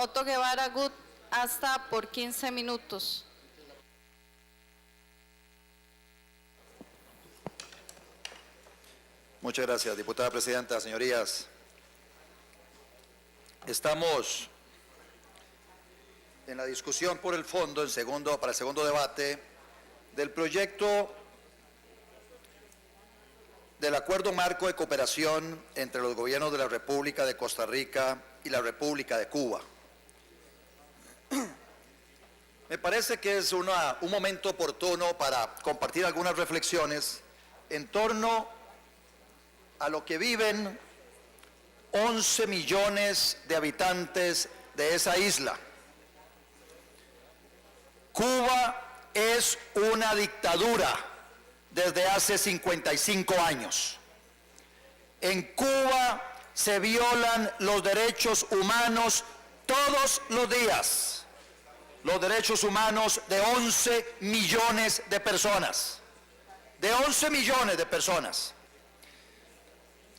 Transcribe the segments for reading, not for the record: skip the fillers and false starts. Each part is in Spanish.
Otto Guevara Gut hasta por 15 minutos. Muchas gracias, diputada presidenta. Señorías, estamos en la discusión por el fondo para el segundo debate del proyecto del Acuerdo Marco de Cooperación entre los gobiernos de la República de Costa Rica y la República de Cuba. Me parece que es un momento oportuno para compartir algunas reflexiones en torno a lo que viven 11 millones de habitantes de esa isla. Cuba es una dictadura desde hace 55 años. En Cuba se violan los derechos humanos todos los días, los derechos humanos de 11 millones de personas, de 11 millones de personas.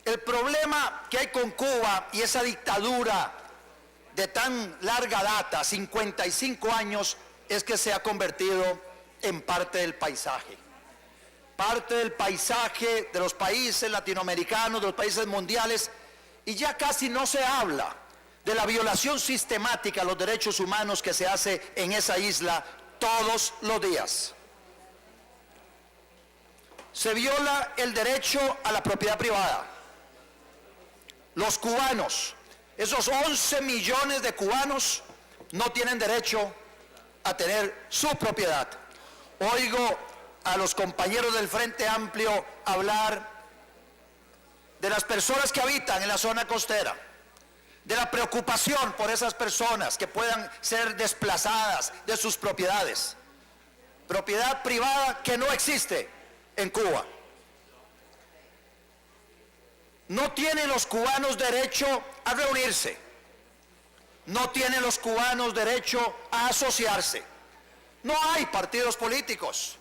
El problema que hay con Cuba y esa dictadura de tan larga data, 55 años, es que se ha convertido en parte del paisaje de los países latinoamericanos, de los países mundiales, y ya casi no se habla de la violación sistemática de los derechos humanos que se hace en esa isla todos los días. Se viola el derecho a la propiedad privada. Los cubanos, esos 11 millones de cubanos, no tienen derecho a tener su propiedad. Oigo a los compañeros del Frente Amplio hablar de las personas que habitan en la zona costera, de la preocupación por esas personas que puedan ser desplazadas de sus propiedades. Propiedad privada que no existe en Cuba. No tienen los cubanos derecho a reunirse. No tienen los cubanos derecho a asociarse. No hay partidos políticos.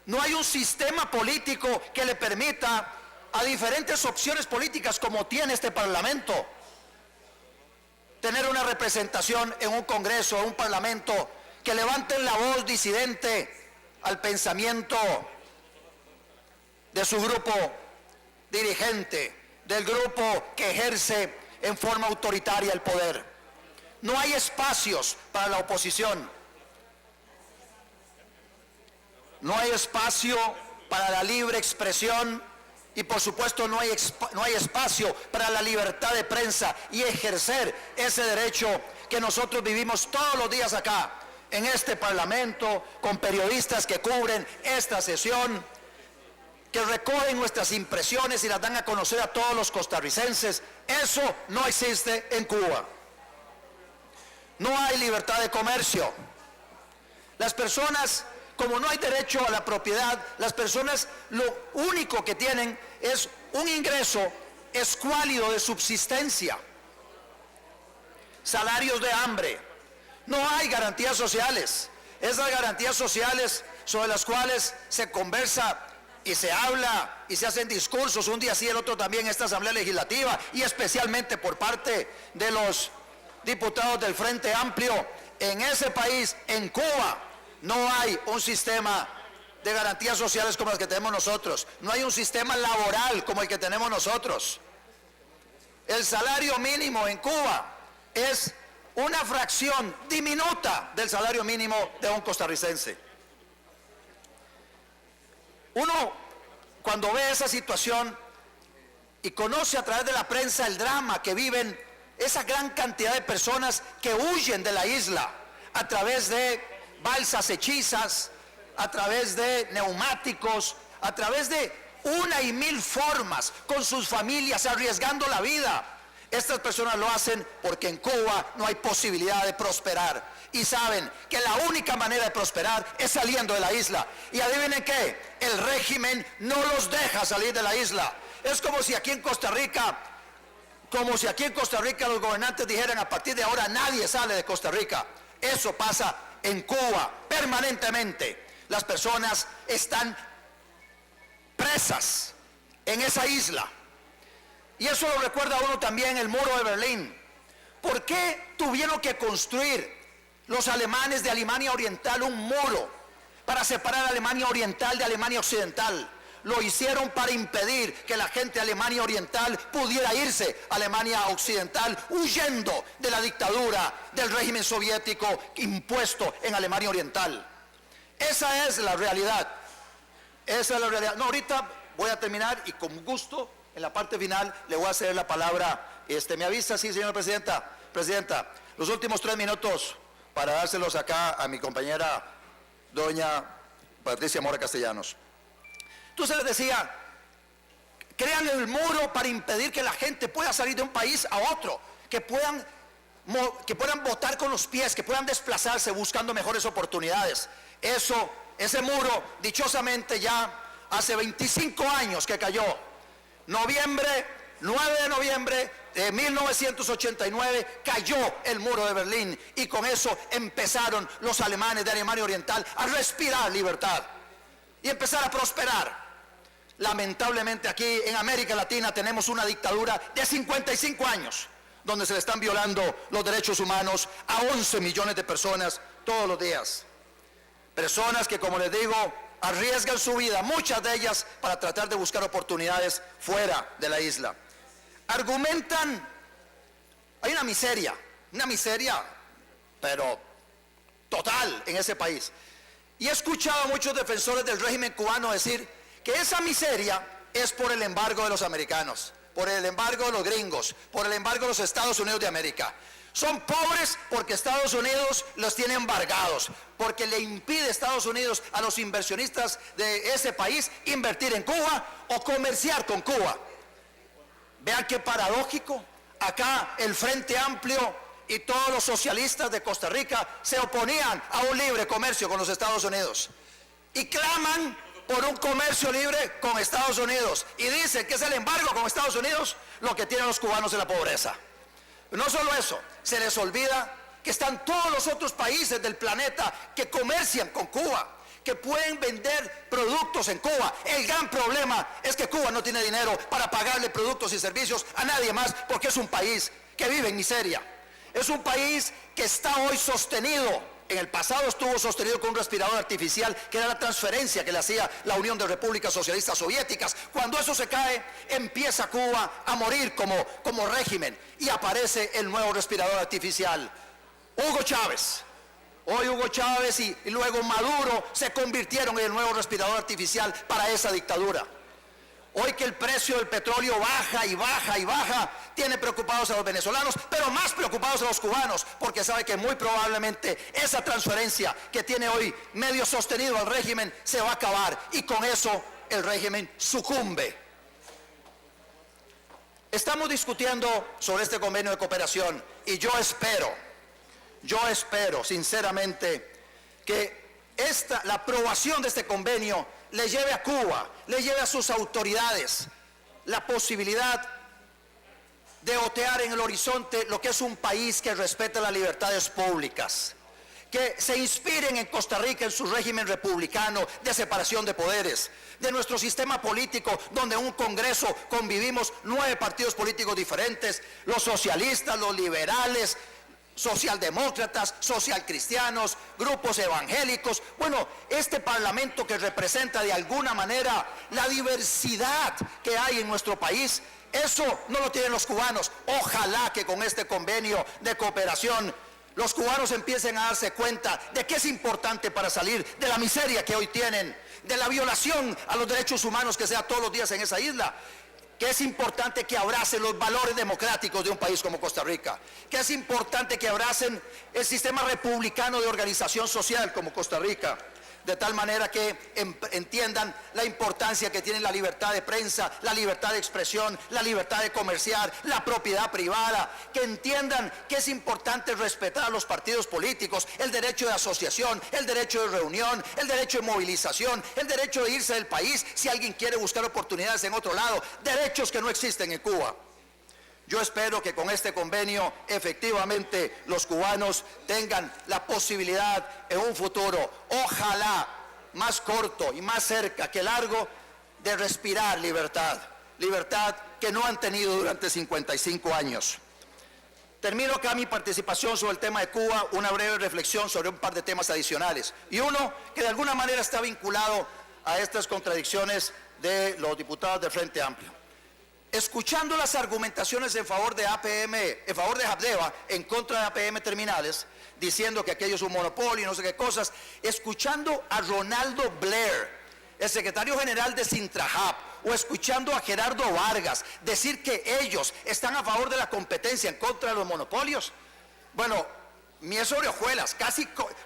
No hay un sistema político que le permita a diferentes opciones políticas como tiene este Parlamento tener una representación en un Congreso, en un Parlamento, que levanten la voz disidente al pensamiento de su grupo dirigente, del grupo que ejerce en forma autoritaria el poder. No hay espacios para la oposición. No hay espacio para la libre expresión y por supuesto no hay espacio para la libertad de prensa y ejercer ese derecho que nosotros vivimos todos los días acá, en este Parlamento, con periodistas que cubren esta sesión, que recogen nuestras impresiones y las dan a conocer a todos los costarricenses. Eso no existe en Cuba. No hay libertad de comercio. Las personas, como no hay derecho a la propiedad, las personas lo único que tienen es un ingreso escuálido de subsistencia, salarios de hambre. No hay garantías sociales. Esas garantías sociales sobre las cuales se conversa y se habla y se hacen discursos un día sí, el otro también, esta Asamblea Legislativa, y especialmente por parte de los diputados del Frente Amplio. En ese país, en Cuba, no hay un sistema de garantías sociales como el que tenemos nosotros. No hay un sistema laboral como el que tenemos nosotros. El salario mínimo en Cuba es una fracción diminuta del salario mínimo de un costarricense. Uno, cuando ve esa situación y conoce a través de la prensa el drama que viven esa gran cantidad de personas que huyen de la isla a través de balsas hechizas, a través de neumáticos, a través de una y mil formas, con sus familias, arriesgando la vida. Estas personas lo hacen porque en Cuba no hay posibilidad de prosperar y saben que la única manera de prosperar es saliendo de la isla. Y adivinen qué, el régimen no los deja salir de la isla. Es como si aquí en Costa Rica los gobernantes dijeran: a partir de ahora nadie sale de Costa Rica. Eso pasa en Cuba permanentemente. Las personas están presas en esa isla. Y eso lo recuerda a uno también el muro de Berlín. ¿Por qué tuvieron que construir los alemanes de Alemania Oriental un muro para separar a Alemania Oriental de Alemania Occidental? Lo hicieron para impedir que la gente de Alemania Oriental pudiera irse a Alemania Occidental, huyendo de la dictadura del régimen soviético impuesto en Alemania Oriental. Esa es la realidad. Esa es la realidad. No, ahorita voy a terminar y con gusto en la parte final le voy a ceder la palabra. ¿Me avisa? Sí, señora presidenta. Presidenta, los últimos 3 minutos para dárselos acá a mi compañera doña Patricia Mora Castellanos. Entonces les decía, crean el muro para impedir que la gente pueda salir de un país a otro, que puedan votar con los pies, que puedan desplazarse buscando mejores oportunidades. Ese muro, dichosamente ya hace 25 años que cayó. 9 de noviembre de 1989 cayó el muro de Berlín, y con eso empezaron los alemanes de Alemania Oriental a respirar libertad y empezar a prosperar. Lamentablemente aquí en América Latina tenemos una dictadura de 55 años, donde se le están violando los derechos humanos a 11 millones de personas todos los días. Personas que, como les digo, arriesgan su vida, muchas de ellas, para tratar de buscar oportunidades fuera de la isla. Argumentan, hay una miseria, pero total en ese país. Y he escuchado a muchos defensores del régimen cubano decir que esa miseria es por el embargo de los americanos, por el embargo de los gringos, por el embargo de los Estados Unidos de América. Son pobres porque Estados Unidos los tiene embargados, porque le impide Estados Unidos a los inversionistas de ese país invertir en Cuba o comerciar con Cuba. Vean qué paradójico. Acá el Frente Amplio y todos los socialistas de Costa Rica se oponían a un libre comercio con los Estados Unidos y claman por un comercio libre con Estados Unidos, y dicen que es el embargo con Estados Unidos lo que tienen los cubanos en la pobreza. No solo eso, se les olvida que están todos los otros países del planeta que comercian con Cuba, que pueden vender productos en Cuba. El gran problema es que Cuba no tiene dinero para pagarle productos y servicios a nadie más, porque es un país que vive en miseria. Es un país que está hoy sostenido, en el pasado estuvo sostenido con un respirador artificial, que era la transferencia que le hacía la Unión de Repúblicas Socialistas Soviéticas. Cuando eso se cae, empieza Cuba a morir como régimen, y aparece el nuevo respirador artificial, Hugo Chávez. Hoy Hugo Chávez y luego Maduro se convirtieron en el nuevo respirador artificial para esa dictadura. Hoy que el precio del petróleo baja y baja y baja, tiene preocupados a los venezolanos, pero más preocupados a los cubanos, porque sabe que muy probablemente esa transferencia que tiene hoy medio sostenido al régimen se va a acabar, y con eso el régimen sucumbe. Estamos discutiendo sobre este convenio de cooperación, y yo espero sinceramente que la aprobación de este convenio le lleve a Cuba, le lleve a sus autoridades la posibilidad de otear en el horizonte lo que es un país que respeta las libertades públicas, que se inspiren en Costa Rica en su régimen republicano de separación de poderes, de nuestro sistema político, donde en un Congreso convivimos 9 partidos políticos diferentes, los socialistas, los liberales, socialdemócratas, socialcristianos, grupos evangélicos. Bueno, este parlamento que representa de alguna manera la diversidad que hay en nuestro país, eso no lo tienen los cubanos. Ojalá que con este convenio de cooperación los cubanos empiecen a darse cuenta de que es importante para salir de la miseria que hoy tienen, de la violación a los derechos humanos que se da todos los días en esa isla, que es importante que abracen los valores democráticos de un país como Costa Rica, que es importante que abracen el sistema republicano de organización social como Costa Rica, de tal manera que entiendan la importancia que tiene la libertad de prensa, la libertad de expresión, la libertad de comerciar, la propiedad privada, que entiendan que es importante respetar a los partidos políticos, el derecho de asociación, el derecho de reunión, el derecho de movilización, el derecho de irse del país si alguien quiere buscar oportunidades en otro lado, derechos que no existen en Cuba. Yo espero que con este convenio efectivamente los cubanos tengan la posibilidad en un futuro, ojalá más corto y más cerca que largo, de respirar libertad, libertad que no han tenido durante 55 años. Termino acá mi participación sobre el tema de Cuba, una breve reflexión sobre un par de temas adicionales. Y uno que de alguna manera está vinculado a estas contradicciones de los diputados del Frente Amplio. Escuchando las argumentaciones en favor de APM, en favor de Habdeba, en contra de APM Terminales, diciendo que aquello es un monopolio y no sé qué cosas, escuchando a Ronaldo Blair, el secretario general de Sintrahab, o escuchando a Gerardo Vargas decir que ellos están a favor de la competencia en contra de los monopolios. Bueno, miel sobre hojuelas,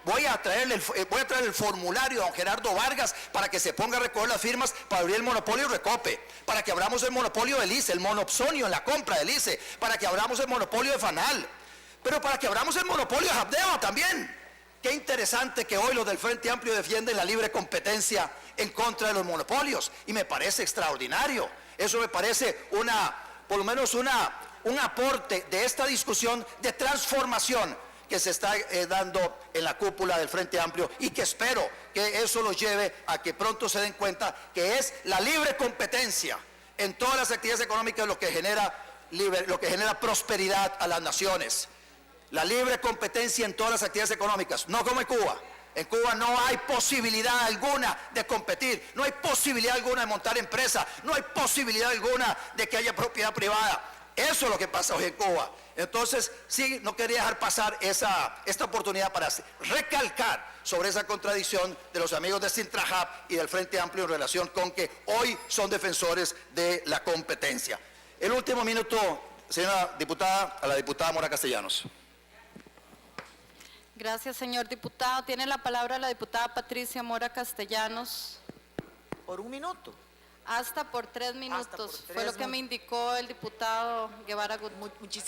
voy a traer el formulario a don Gerardo Vargas para que se ponga a recoger las firmas para abrir el monopolio Recope, para que abramos el monopolio del ICE, el monopsonio en la compra del ICE, para que abramos el monopolio de Fanal, pero para que abramos el monopolio de Habdeba también. Qué interesante que hoy los del Frente Amplio defienden la libre competencia en contra de los monopolios, y me parece extraordinario. Eso me parece por lo menos un aporte de esta discusión de transformación que se está dando en la cúpula del Frente Amplio, y que espero que eso los lleve a que pronto se den cuenta que es la libre competencia en todas las actividades económicas lo que genera prosperidad a las naciones. La libre competencia en todas las actividades económicas, no como en Cuba. En Cuba no hay posibilidad alguna de competir, no hay posibilidad alguna de montar empresa, no hay posibilidad alguna de que haya propiedad privada. Eso es lo que pasa hoy en Cuba. Entonces, sí, no quería dejar pasar esta oportunidad para recalcar sobre esa contradicción de los amigos de Sintrahab y del Frente Amplio en relación con que hoy son defensores de la competencia. El último minuto, señora diputada, a la diputada Mora Castellanos. Gracias, señor diputado. Tiene la palabra la diputada Patricia Mora Castellanos. Por un minuto. Hasta por 3 minutos. Hasta por 3 Fue lo que me indicó el diputado Guevara Gutiérrez. Muchísimas